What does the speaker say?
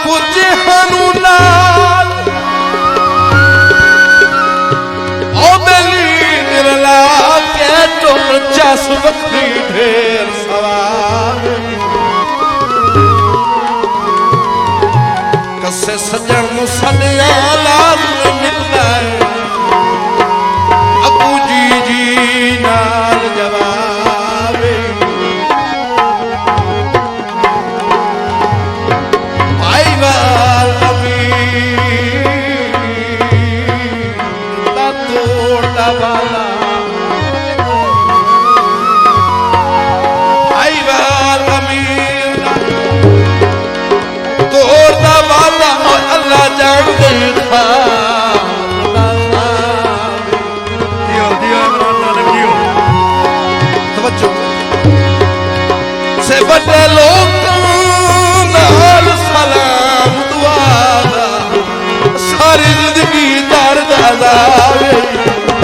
कुछ हनु नाल ओ बेली निरला के तुम चस बखरी ढेर सवार कसे सजन नु सदिया लाल मिलना अबू जी नाल जवाब आई वाल अमीर तोड़ा वाला आई वाल अमीर तोड़ा वाला अल्लाह जान देखा से बड़े लोग नाल सलाम दुआ सारी जिंदगी दर्द आवे